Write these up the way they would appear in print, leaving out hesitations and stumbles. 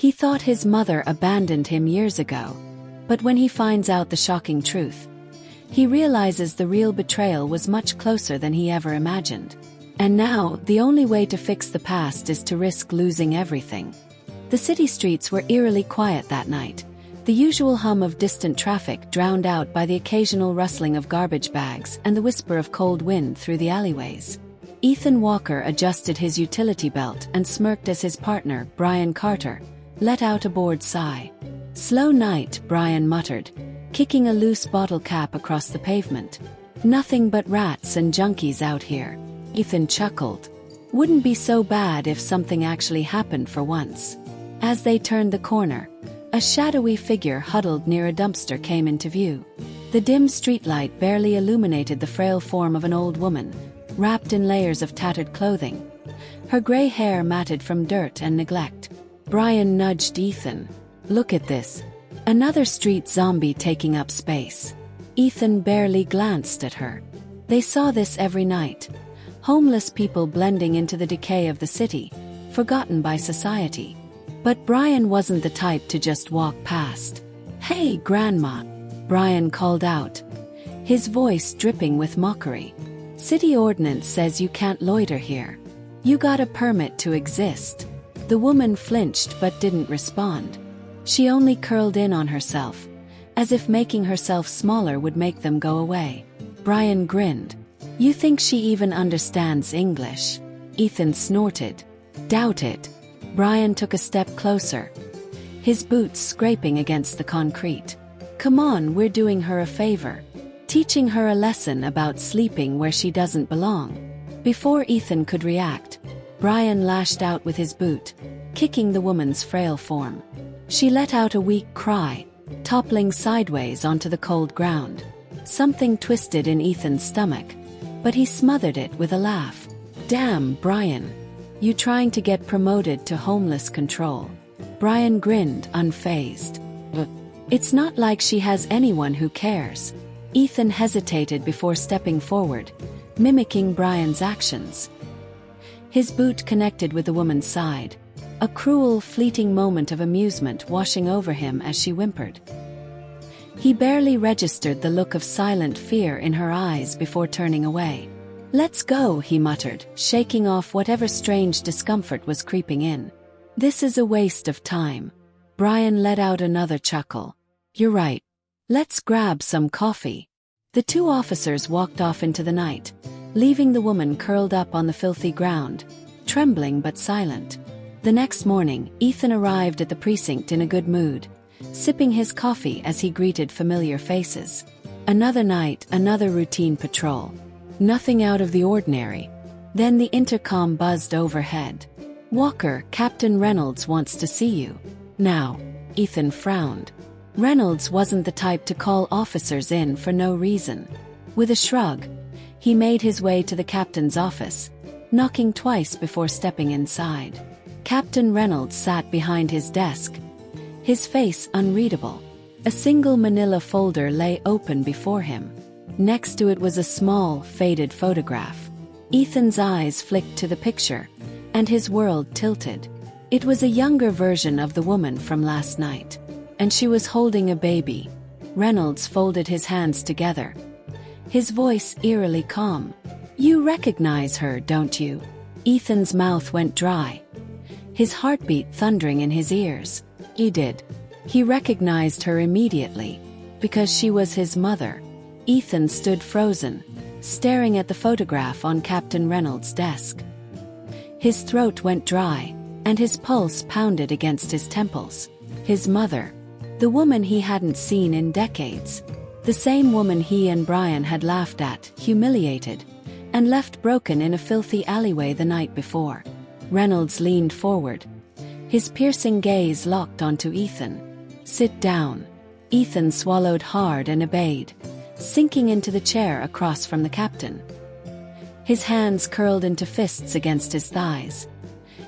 He thought his mother abandoned him years ago. But when he finds out the shocking truth, he realizes the real betrayal was much closer than he ever imagined. And now, the only way to fix the past is to risk losing everything. The city streets were eerily quiet that night, the usual hum of distant traffic drowned out by the occasional rustling of garbage bags and the whisper of cold wind through the alleyways. Ethan Walker adjusted his utility belt and smirked as his partner, Brian Carter, let out a bored sigh. "Slow night," Brian muttered, kicking a loose bottle cap across the pavement. "Nothing but rats and junkies out here." Ethan chuckled. Wouldn't be so bad if something actually happened for once. As they turned the corner, a shadowy figure huddled near a dumpster came into view. The dim streetlight barely illuminated the frail form of an old woman, wrapped in layers of tattered clothing. Her gray hair matted from dirt and neglect. Brian nudged Ethan. "Look at this. Another street zombie taking up space." Ethan barely glanced at her. They saw this every night. Homeless people blending into the decay of the city, forgotten by society. But Brian wasn't the type to just walk past. "Hey, Grandma," Brian called out, his voice dripping with mockery. "City ordinance says you can't loiter here. You got a permit to exist." The woman flinched but didn't respond. She only curled in on herself, as if making herself smaller would make them go away. Brian grinned. "You think she even understands English?" Ethan snorted. "Doubt it." Brian took a step closer, his boots scraping against the concrete. "Come on, we're doing her a favor. Teaching her a lesson about sleeping where she doesn't belong." Before Ethan could react, Brian lashed out with his boot, kicking the woman's frail form. She let out a weak cry, toppling sideways onto the cold ground. Something twisted in Ethan's stomach, but he smothered it with a laugh. "Damn, Brian. You trying to get promoted to homeless control?" Brian grinned, unfazed. "It's not like she has anyone who cares." Ethan hesitated before stepping forward, mimicking Brian's actions. His boot connected with the woman's side, a cruel, fleeting moment of amusement washing over him as she whimpered. He barely registered the look of silent fear in her eyes before turning away. "Let's go," he muttered, shaking off whatever strange discomfort was creeping in. "This is a waste of time." Brian let out another chuckle. "You're right. Let's grab some coffee." The two officers walked off into the night, leaving the woman curled up on the filthy ground, trembling but silent. The next morning, Ethan arrived at the precinct in a good mood, sipping his coffee as he greeted familiar faces. Another night, another routine patrol. Nothing out of the ordinary. Then the intercom buzzed overhead. "Walker, Captain Reynolds wants to see you." "Now." Ethan frowned. Reynolds wasn't the type to call officers in for no reason. With a shrug, he made his way to the captain's office, knocking twice before stepping inside. Captain Reynolds sat behind his desk, his face unreadable. A single manila folder lay open before him. Next to it was a small, faded photograph. Ethan's eyes flicked to the picture, and his world tilted. It was a younger version of the woman from last night, and she was holding a baby. Reynolds folded his hands together, his voice eerily calm. "You recognize her, don't you?" Ethan's mouth went dry, his heartbeat thundering in his ears. He did. He recognized her immediately, because she was his mother. Ethan stood frozen, staring at the photograph on Captain Reynolds' desk. His throat went dry, and his pulse pounded against his temples. His mother. The woman he hadn't seen in decades. The same woman he and Brian had laughed at, humiliated, and left broken in a filthy alleyway the night before. Reynolds leaned forward, his piercing gaze locked onto Ethan. "Sit down." Ethan swallowed hard and obeyed, sinking into the chair across from the captain. His hands curled into fists against his thighs,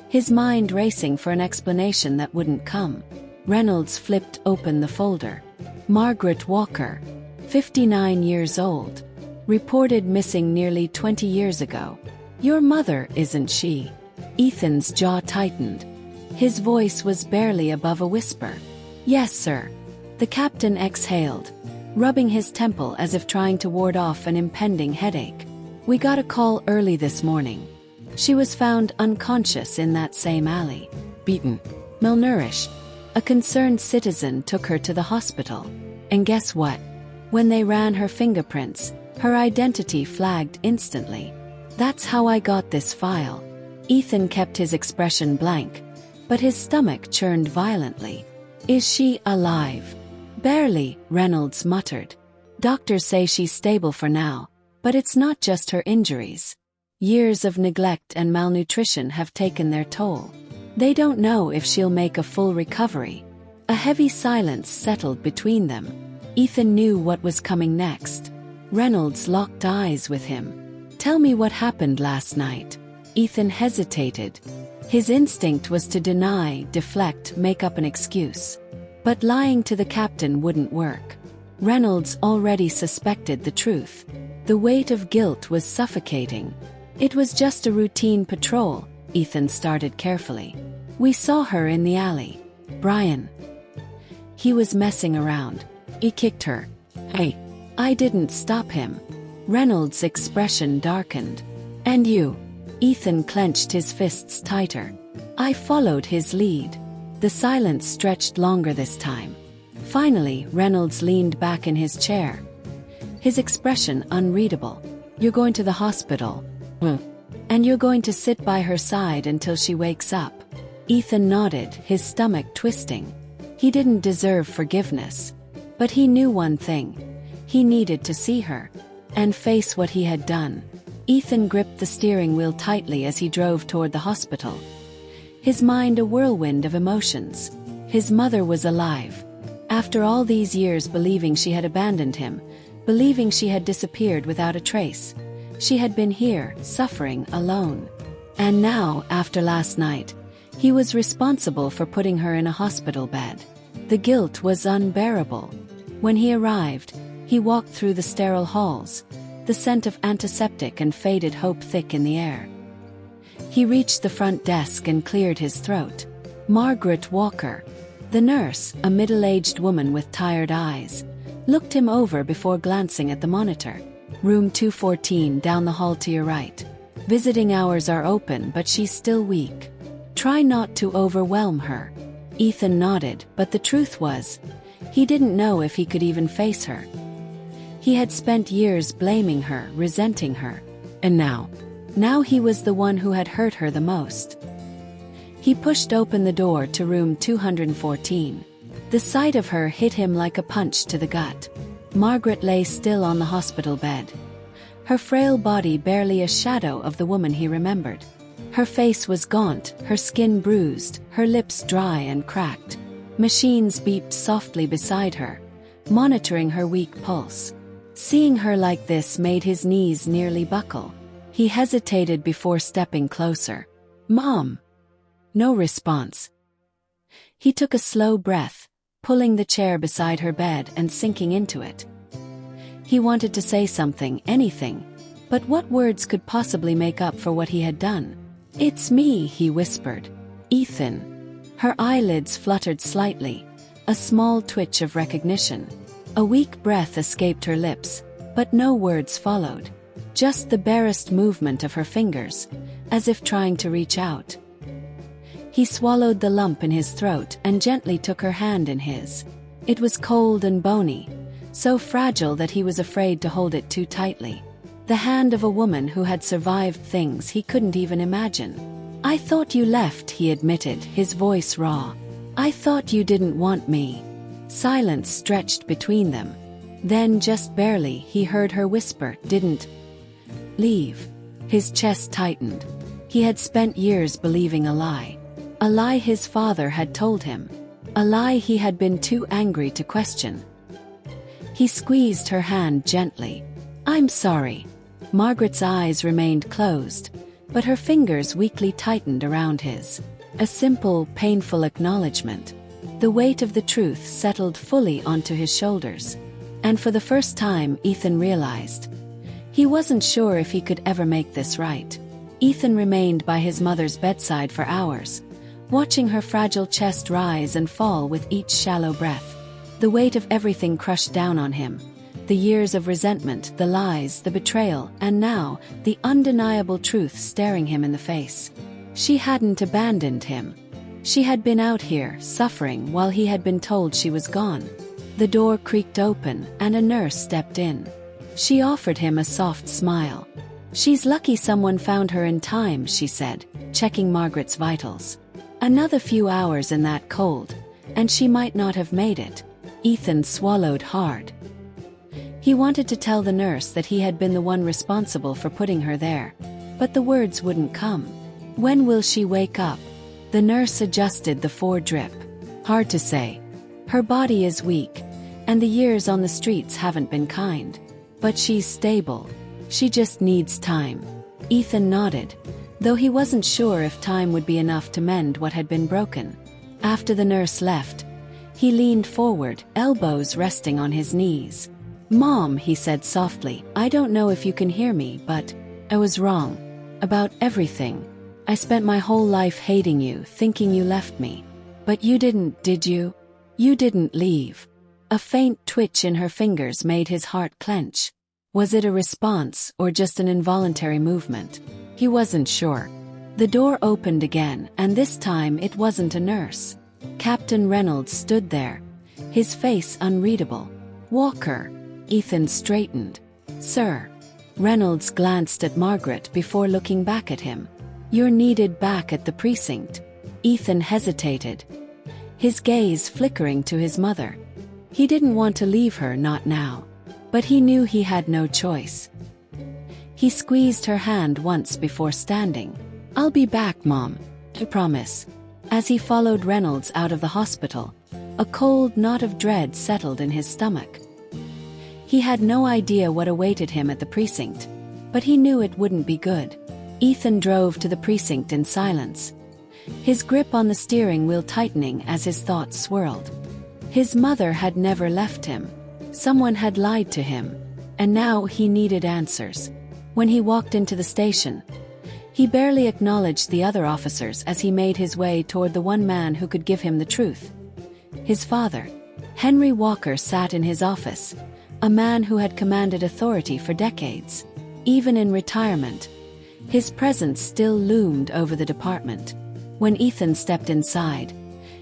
his mind racing for an explanation that wouldn't come. Reynolds flipped open the folder. Margaret Walker, 59 years old, reported missing nearly 20 years ago. "Your mother, isn't she?" Ethan's jaw tightened. His voice was barely above a whisper. "Yes, sir." The captain exhaled, rubbing his temple as if trying to ward off an impending headache. "We got a call early this morning. She was found unconscious in that same alley. Beaten. Malnourished. A concerned citizen took her to the hospital. And guess what? When they ran her fingerprints, her identity flagged instantly. That's how I got this file." Ethan kept his expression blank, but his stomach churned violently. "Is she alive?" "Barely," Reynolds muttered. "Doctors say she's stable for now, but it's not just her injuries. Years of neglect and malnutrition have taken their toll. They don't know if she'll make a full recovery." A heavy silence settled between them. Ethan knew what was coming next. Reynolds locked eyes with him. "Tell me what happened last night." Ethan hesitated. His instinct was to deny, deflect, make up an excuse. But lying to the captain wouldn't work. Reynolds already suspected the truth. The weight of guilt was suffocating. "It was just a routine patrol," Ethan started carefully. "We saw her in the alley. Brian. He was messing around. He kicked her. Hey. I didn't stop him." Reynolds' expression darkened. "And you?" Ethan clenched his fists tighter. "I followed his lead." The silence stretched longer this time. Finally, Reynolds leaned back in his chair, his expression unreadable. "You're going to the hospital. And you're going to sit by her side until she wakes up." Ethan nodded, his stomach twisting. He didn't deserve forgiveness. But he knew one thing. He needed to see her and face what he had done. Ethan gripped the steering wheel tightly as he drove toward the hospital, his mind a whirlwind of emotions. His mother was alive. After all these years, believing she had abandoned him, believing she had disappeared without a trace. She had been here, suffering, alone. And now, after last night, he was responsible for putting her in a hospital bed. The guilt was unbearable. When he arrived, he walked through the sterile halls, the scent of antiseptic and faded hope thick in the air. He reached the front desk and cleared his throat. Margaret Walker, the nurse, a middle-aged woman with tired eyes, looked him over before glancing at the monitor. "Room 214 down the hall to your right. Visiting hours are open, but she's still weak. Try not to overwhelm her." Ethan nodded, but the truth was, he didn't know if he could even face her. He had spent years blaming her, resenting her. And now he was the one who had hurt her the most. He pushed open the door to room 214. The sight of her hit him like a punch to the gut. Margaret lay still on the hospital bed, her frail body barely a shadow of the woman he remembered. Her face was gaunt, her skin bruised, her lips dry and cracked. Machines beeped softly beside her, monitoring her weak pulse. Seeing her like this made his knees nearly buckle. He hesitated before stepping closer. "Mom!" No response. He took a slow breath, pulling the chair beside her bed and sinking into it. He wanted to say something, anything, but what words could possibly make up for what he had done? "It's me," he whispered. "Ethan." Her eyelids fluttered slightly, a small twitch of recognition. A weak breath escaped her lips, but no words followed. Just the barest movement of her fingers, as if trying to reach out. He swallowed the lump in his throat and gently took her hand in his. It was cold and bony, so fragile that he was afraid to hold it too tightly. The hand of a woman who had survived things he couldn't even imagine. "I thought you left," he admitted, his voice raw. "I thought you didn't want me." Silence stretched between them. Then, just barely, he heard her whisper, "Didn't leave." His chest tightened. He had spent years believing a lie. A lie his father had told him. A lie he had been too angry to question. He squeezed her hand gently. "I'm sorry." Margaret's eyes remained closed, but her fingers weakly tightened around his. A simple, painful acknowledgement. The weight of the truth settled fully onto his shoulders. And for the first time, Ethan realized. He wasn't sure if he could ever make this right. Ethan remained by his mother's bedside for hours, watching her fragile chest rise and fall with each shallow breath. The weight of everything crushed down on him. The years of resentment, the lies, the betrayal, and now, the undeniable truth staring him in the face. She hadn't abandoned him. She had been out here, suffering, while he had been told she was gone. The door creaked open, and a nurse stepped in. She offered him a soft smile. "She's lucky someone found her in time," she said, checking Margaret's vitals. "Another few hours in that cold, and she might not have made it." Ethan swallowed hard. He wanted to tell the nurse that he had been the one responsible for putting her there, but the words wouldn't come. "When will she wake up?" The nurse adjusted the four-drip. "Hard to say. Her body is weak, and the years on the streets haven't been kind. But she's stable. She just needs time." Ethan nodded, though he wasn't sure if time would be enough to mend what had been broken. After the nurse left, he leaned forward, elbows resting on his knees. "Mom," he said softly, "I don't know if you can hear me, but I was wrong. About everything. I spent my whole life hating you, thinking you left me. But you didn't, did you? You didn't leave." A faint twitch in her fingers made his heart clench. Was it a response, or just an involuntary movement? He wasn't sure. The door opened again, and this time it wasn't a nurse. Captain Reynolds stood there, his face unreadable. "Walker." Ethan straightened. "Sir." Reynolds glanced at Margaret before looking back at him. "You're needed back at the precinct." Ethan hesitated, his gaze flickering to his mother. He didn't want to leave her, not now. But he knew he had no choice. He squeezed her hand once before standing. "I'll be back, Mom. I promise." As he followed Reynolds out of the hospital, a cold knot of dread settled in his stomach. He had no idea what awaited him at the precinct, but he knew it wouldn't be good. Ethan drove to the precinct in silence, his grip on the steering wheel tightening as his thoughts swirled. His mother had never left him. Someone had lied to him, and now he needed answers. When he walked into the station, he barely acknowledged the other officers as he made his way toward the one man who could give him the truth. His father. Henry Walker sat in his office, a man who had commanded authority for decades. Even in retirement, his presence still loomed over the department. When Ethan stepped inside,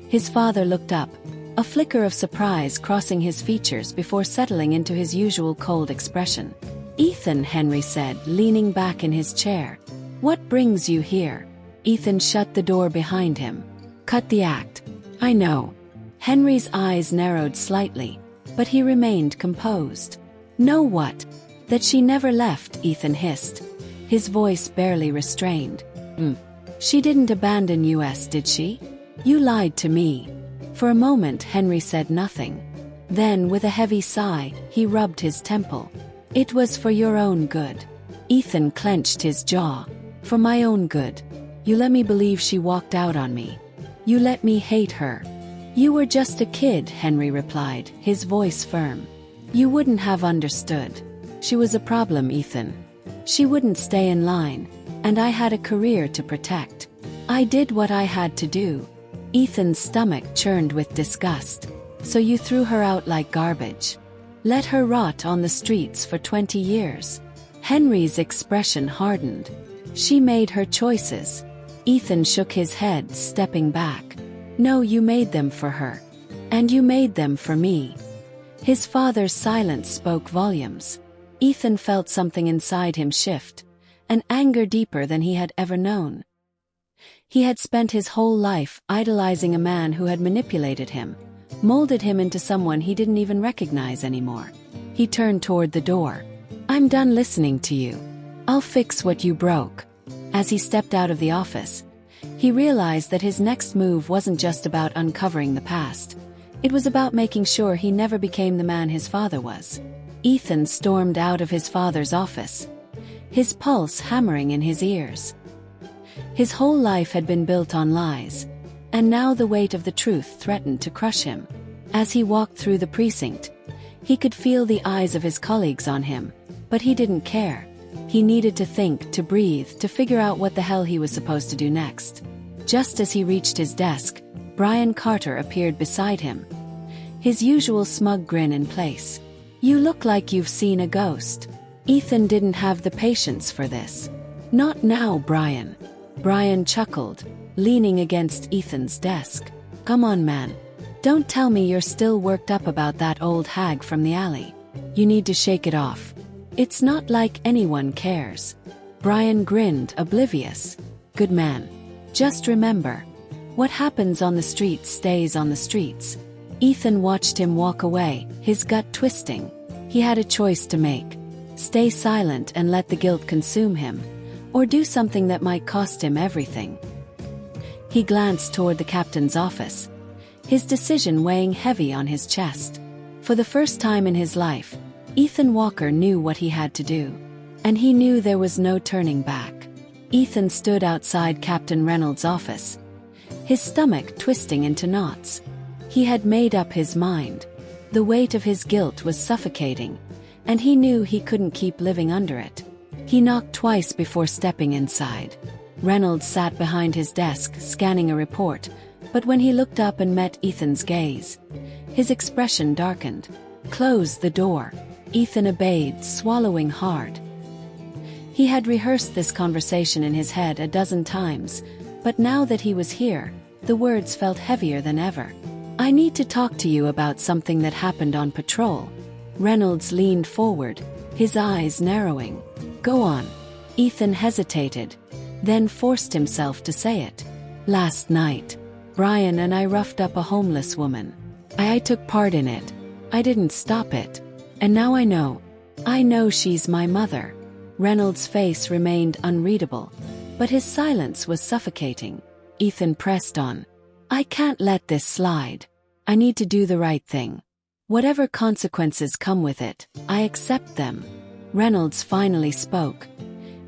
his father looked up, a flicker of surprise crossing his features before settling into his usual cold expression. "Ethan," Henry said, leaning back in his chair. "What brings you here?" Ethan shut the door behind him. "Cut the act." "I know." Henry's eyes narrowed slightly, but he remained composed. "Know what?" "That she never left," Ethan hissed, his voice barely restrained. She didn't abandon us, did she? You lied to me." For a moment Henry said nothing. Then, with a heavy sigh, he rubbed his temple. "It was for your own good." Ethan clenched his jaw. "For my own good. You let me believe she walked out on me. You let me hate her." "You were just a kid," Henry replied, his voice firm. "You wouldn't have understood. She was a problem, Ethan. She wouldn't stay in line, and I had a career to protect. I did what I had to do." Ethan's stomach churned with disgust. "So you threw her out like garbage? Let her rot on the streets for 20 years? Henry's expression hardened. "She made her choices." Ethan shook his head, stepping back. "No, you made them for her. And you made them for me." His father's silence spoke volumes. Ethan felt something inside him shift, an anger deeper than he had ever known. He had spent his whole life idolizing a man who had manipulated him, molded him into someone he didn't even recognize anymore. He turned toward the door. "I'm done listening to you. I'll fix what you broke." As he stepped out of the office, he realized that his next move wasn't just about uncovering the past. It was about making sure he never became the man his father was. Ethan stormed out of his father's office, his pulse hammering in his ears. His whole life had been built on lies, and now the weight of the truth threatened to crush him. As he walked through the precinct, he could feel the eyes of his colleagues on him, but he didn't care. He needed to think, to breathe, to figure out what the hell he was supposed to do next. Just as he reached his desk, Brian Carter appeared beside him, his usual smug grin in place. "You look like you've seen a ghost." Ethan didn't have the patience for this. "Not now, Brian." Brian chuckled, leaning against Ethan's desk. "Come on, man. Don't tell me you're still worked up about that old hag from the alley. You need to shake it off. It's not like anyone cares." Brian grinned, oblivious. "Good man. Just remember, what happens on the streets stays on the streets." Ethan watched him walk away, his gut twisting. He had a choice to make: stay silent and let the guilt consume him, or do something that might cost him everything. He glanced toward the captain's office, his decision weighing heavy on his chest. For the first time in his life, Ethan Walker knew what he had to do, and he knew there was no turning back. Ethan stood outside Captain Reynolds' office, his stomach twisting into knots. He had made up his mind. The weight of his guilt was suffocating, and he knew he couldn't keep living under it. He knocked twice before stepping inside. Reynolds sat behind his desk, scanning a report, but when he looked up and met Ethan's gaze, his expression darkened. "Close the door." Ethan obeyed, swallowing hard. He had rehearsed this conversation in his head a dozen times, but now that he was here, the words felt heavier than ever. "I need to talk to you about something that happened on patrol." Reynolds leaned forward, his eyes narrowing. "Go on." Ethan hesitated, then forced himself to say it. "Last night, Brian and I roughed up a homeless woman. I took part in it. I didn't stop it. And now I know she's my mother." Reynolds' face remained unreadable, but his silence was suffocating. Ethan pressed on. "I can't let this slide. I need to do the right thing. Whatever consequences come with it, I accept them." Reynolds finally spoke,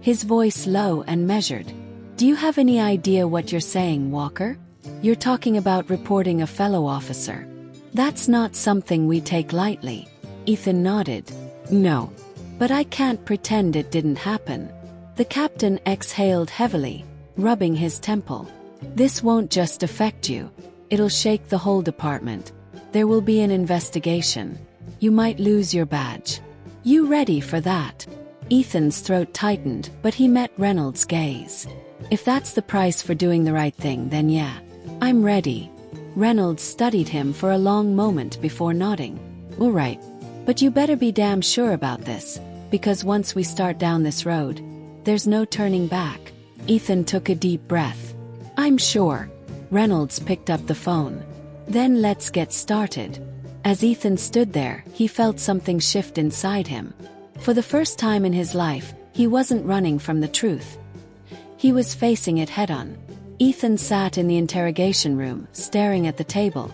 his voice low and measured. "Do you have any idea what you're saying, Walker? You're talking about reporting a fellow officer. That's not something we take lightly." Ethan nodded. "No. But I can't pretend it didn't happen." The captain exhaled heavily, rubbing his temple. "This won't just affect you. It'll shake the whole department. There will be an investigation. You might lose your badge. You ready for that?" Ethan's throat tightened, but he met Reynolds' gaze. "If that's the price for doing the right thing, then yeah, I'm ready." Reynolds studied him for a long moment before nodding. "All right. But you better be damn sure about this, because once we start down this road, there's no turning back." Ethan took a deep breath. "I'm sure." Reynolds picked up the phone. "Then let's get started." As Ethan stood there, he felt something shift inside him. For the first time in his life, he wasn't running from the truth. He was facing it head-on. Ethan sat in the interrogation room, staring at the table,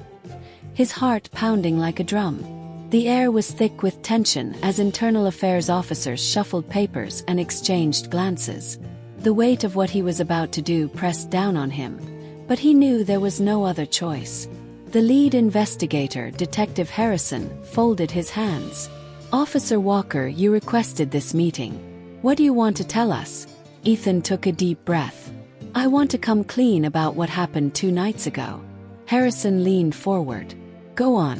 his heart pounding like a drum. The air was thick with tension as internal affairs officers shuffled papers and exchanged glances. The weight of what he was about to do pressed down on him, but he knew there was no other choice. The lead investigator, Detective Harrison, folded his hands. "Officer Walker, you requested this meeting. What do you want to tell us?" Ethan took a deep breath. "I want to come clean about what happened 2 nights ago." Harrison leaned forward. "Go on."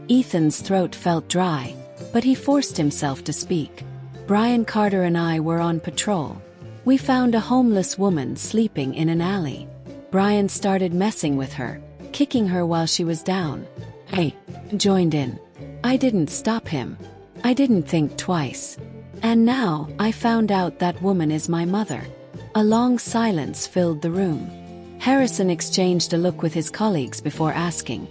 Ethan's throat felt dry, but he forced himself to speak. "Brian Carter and I were on patrol. We found a homeless woman sleeping in an alley. Brian started messing with her, kicking her while she was down. I joined in. I didn't stop him. I didn't think twice. And now, I found out that woman is my mother." A long silence filled the room. Harrison exchanged a look with his colleagues before asking,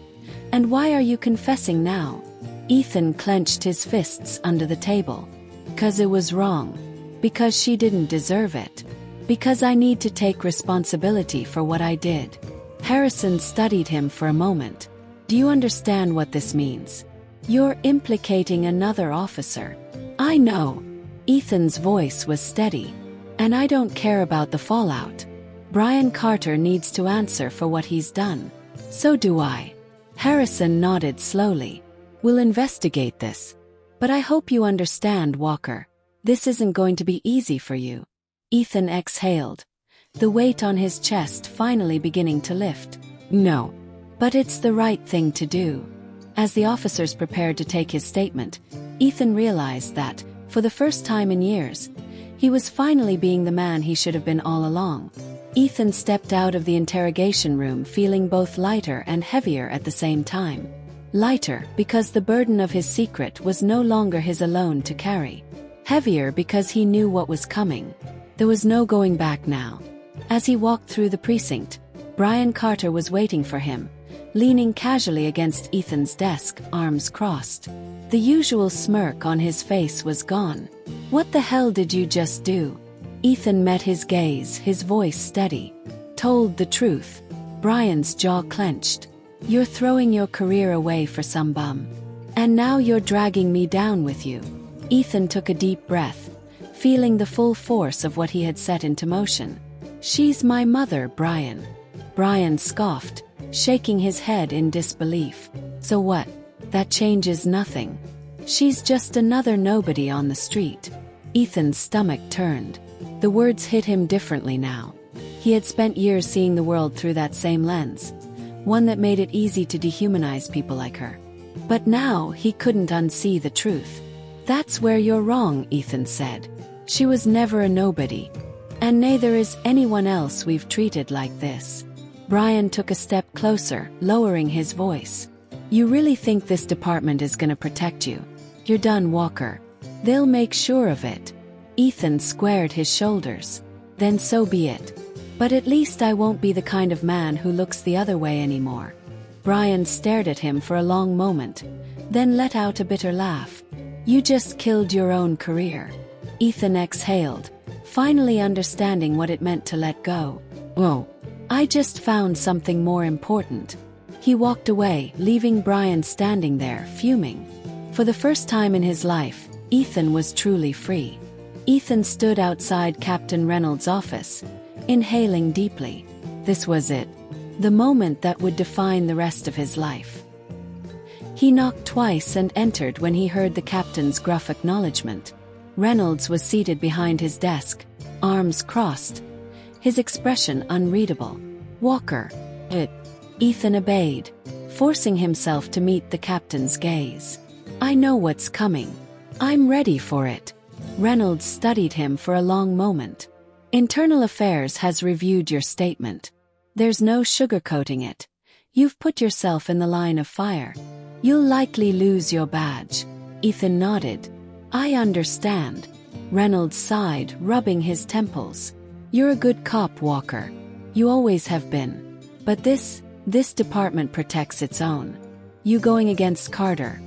"And why are you confessing now?" Ethan clenched his fists under the table. "'Cause it was wrong. Because she didn't deserve it. Because I need to take responsibility for what I did." Harrison studied him for a moment. "Do you understand what this means? You're implicating another officer." "I know." Ethan's voice was steady. "And I don't care about the fallout. Brian Carter needs to answer for what he's done. So do I." Harrison nodded slowly. "We'll investigate this. But I hope you understand, Walker. This isn't going to be easy for you." Ethan exhaled, the weight on his chest finally beginning to lift. No. But it's the right thing to do. As the officers prepared to take his statement, Ethan realized that, for the first time in years, he was finally being the man he should have been all along. Ethan stepped out of the interrogation room feeling both lighter and heavier at the same time. Lighter because the burden of his secret was no longer his alone to carry. Heavier because he knew what was coming. There was no going back now. As he walked through the precinct, Brian Carter was waiting for him, leaning casually against Ethan's desk, arms crossed. The usual smirk on his face was gone. "What the hell did you just do?" Ethan met his gaze, his voice steady. "Told the truth." Brian's jaw clenched. "You're throwing your career away for some bum. And now you're dragging me down with you." Ethan took a deep breath, feeling the full force of what he had set into motion. "She's my mother, Brian." Brian scoffed, shaking his head in disbelief. "So what? That changes nothing. She's just another nobody on the street." Ethan's stomach turned. The words hit him differently now. He had spent years seeing the world through that same lens, one that made it easy to dehumanize people like her. But now he couldn't unsee the truth. "That's where you're wrong," Ethan said. "She was never a nobody. And neither is anyone else we've treated like this." Brian took a step closer, lowering his voice. "You really think this department is gonna protect you? You're done, Walker. They'll make sure of it." Ethan squared his shoulders. "Then so be it. But at least I won't be the kind of man who looks the other way anymore." Brian stared at him for a long moment, then let out a bitter laugh. "You just killed your own career." Ethan exhaled, finally understanding what it meant to let go. "Whoa. I just found something more important." He walked away, leaving Brian standing there, fuming. For the first time in his life, Ethan was truly free. Ethan stood outside Captain Reynolds' office, inhaling deeply. This was it. The moment that would define the rest of his life. He knocked twice and entered when he heard the captain's gruff acknowledgement. Reynolds was seated behind his desk, arms crossed, his expression unreadable. "Walker." Ethan obeyed, forcing himself to meet the captain's gaze. "I know what's coming. I'm ready for it." Reynolds studied him for a long moment. "Internal Affairs has reviewed your statement. There's no sugarcoating it. You've put yourself in the line of fire. You'll likely lose your badge." Ethan nodded. "I understand." Reynolds sighed, rubbing his temples. "You're a good cop, Walker. You always have been. But this department protects its own. You going against Carter,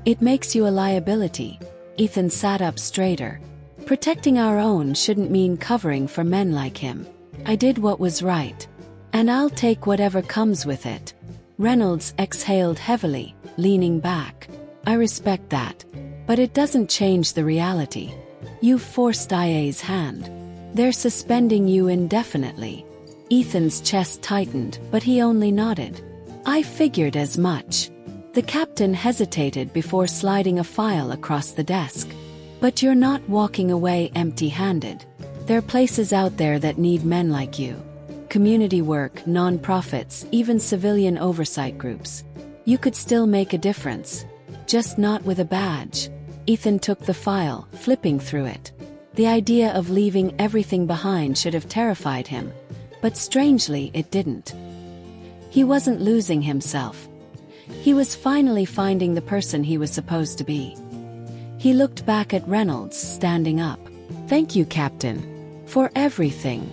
it makes you a liability." Ethan sat up straighter. "Protecting our own shouldn't mean covering for men like him. I did what was right. And I'll take whatever comes with it." Reynolds exhaled heavily, leaning back. "I respect that. But it doesn't change the reality. You've forced IA's hand. They're suspending you indefinitely." Ethan's chest tightened, but he only nodded. "I figured as much." The captain hesitated before sliding a file across the desk. "But you're not walking away empty-handed. There are places out there that need men like you. Community work, non-profits, even civilian oversight groups. You could still make a difference. Just not with a badge." Ethan took the file, flipping through it. The idea of leaving everything behind should have terrified him, but strangely it didn't. He wasn't losing himself. He was finally finding the person he was supposed to be. He looked back at Reynolds, standing up. "Thank you, Captain. For everything."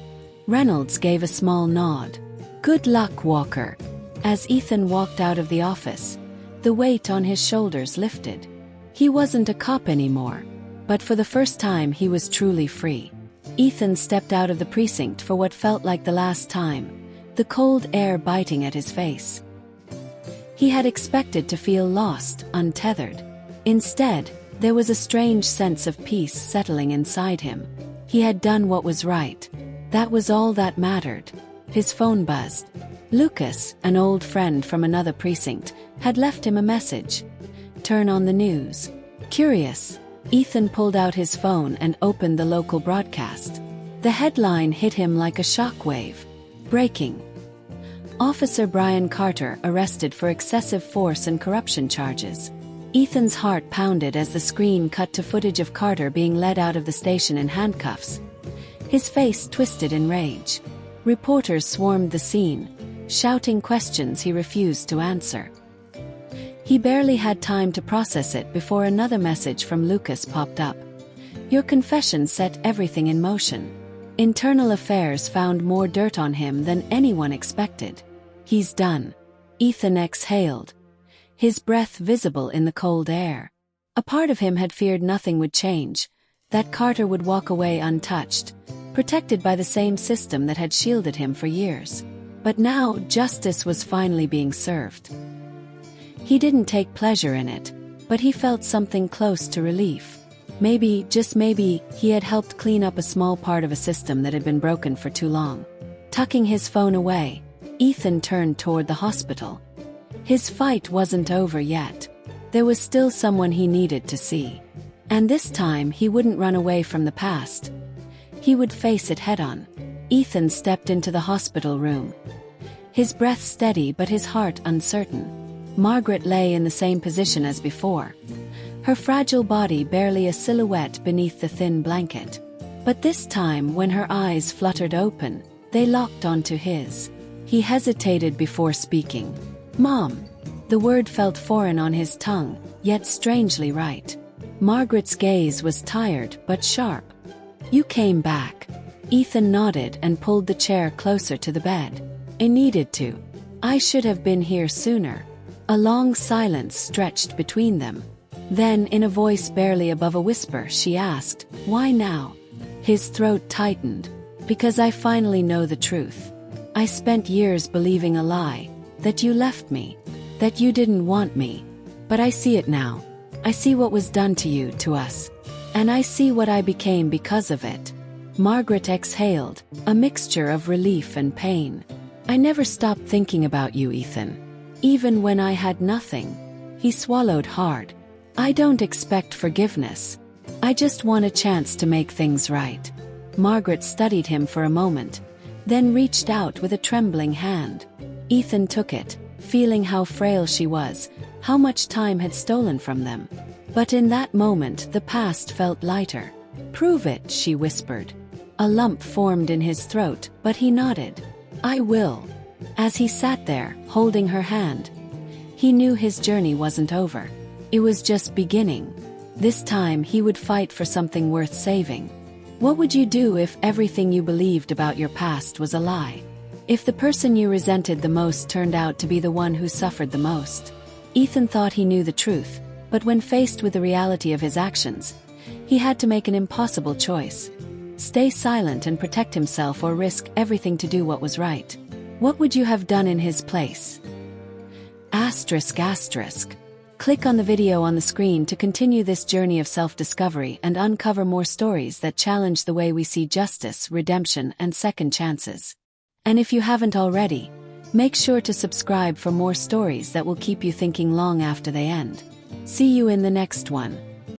Reynolds gave a small nod. "Good luck, Walker." As Ethan walked out of the office, the weight on his shoulders lifted. He wasn't a cop anymore, but for the first time he was truly free. Ethan stepped out of the precinct for what felt like the last time, the cold air biting at his face. He had expected to feel lost, untethered. Instead, there was a strange sense of peace settling inside him. He had done what was right. That was all that mattered. His phone buzzed. Lucas, an old friend from another precinct, had left him a message. "Turn on the news." Curious, Ethan pulled out his phone and opened the local broadcast. The headline hit him like a shockwave. Breaking. Officer Brian Carter arrested for excessive force and corruption charges. Ethan's heart pounded as the screen cut to footage of Carter being led out of the station in handcuffs. His face twisted in rage. Reporters swarmed the scene, shouting questions he refused to answer. He barely had time to process it before another message from Lucas popped up. Your confession set everything in motion. Internal affairs found more dirt on him than anyone expected. He's done. Ethan exhaled, his breath visible in the cold air. A part of him had feared nothing would change, that Carter would walk away untouched, protected by the same system that had shielded him for years. But now justice was finally being served. He didn't take pleasure in it, but he felt something close to relief. Maybe, just maybe, he had helped clean up a small part of a system that had been broken for too long. Tucking his phone away, Ethan turned toward the hospital. His fight wasn't over yet. There was still someone he needed to see. And this time he wouldn't run away from the past. He would face it head-on. Ethan stepped into the hospital room. His breath steady but his heart uncertain. Margaret lay in the same position as before, her fragile body barely a silhouette beneath the thin blanket. But this time, when her eyes fluttered open, they locked onto his. He hesitated before speaking. Mom. The word felt foreign on his tongue, yet strangely right. Margaret's gaze was tired but sharp. You came back. Ethan nodded and pulled the chair closer to the bed. I needed to. I should have been here sooner. A long silence stretched between them. Then, in a voice barely above a whisper, she asked, Why now? His throat tightened. Because I finally know the truth. I spent years believing a lie, that you left me, that you didn't want me. But I see it now. I see what was done to you, to us. And I see what I became because of it. Margaret exhaled, a mixture of relief and pain. I never stopped thinking about you, Ethan. Even when I had nothing. He swallowed hard. I don't expect forgiveness. I just want a chance to make things right. Margaret studied him for a moment, then reached out with a trembling hand. Ethan took it, feeling how frail she was, how much time had stolen from them. But in that moment the past felt lighter. Prove it, she whispered. A lump formed in his throat, but he nodded. I will. As he sat there, holding her hand, he knew his journey wasn't over. It was just beginning. This time he would fight for something worth saving. What would you do if everything you believed about your past was a lie? If the person you resented the most turned out to be the one who suffered the most? Ethan thought he knew the truth, but when faced with the reality of his actions, he had to make an impossible choice. Stay silent and protect himself or risk everything to do what was right. What would you have done in his place? ***. Click on the video on the screen to continue this journey of self-discovery and uncover more stories that challenge the way we see justice, redemption, and second chances. And if you haven't already, make sure to subscribe for more stories that will keep you thinking long after they end. See you in the next one.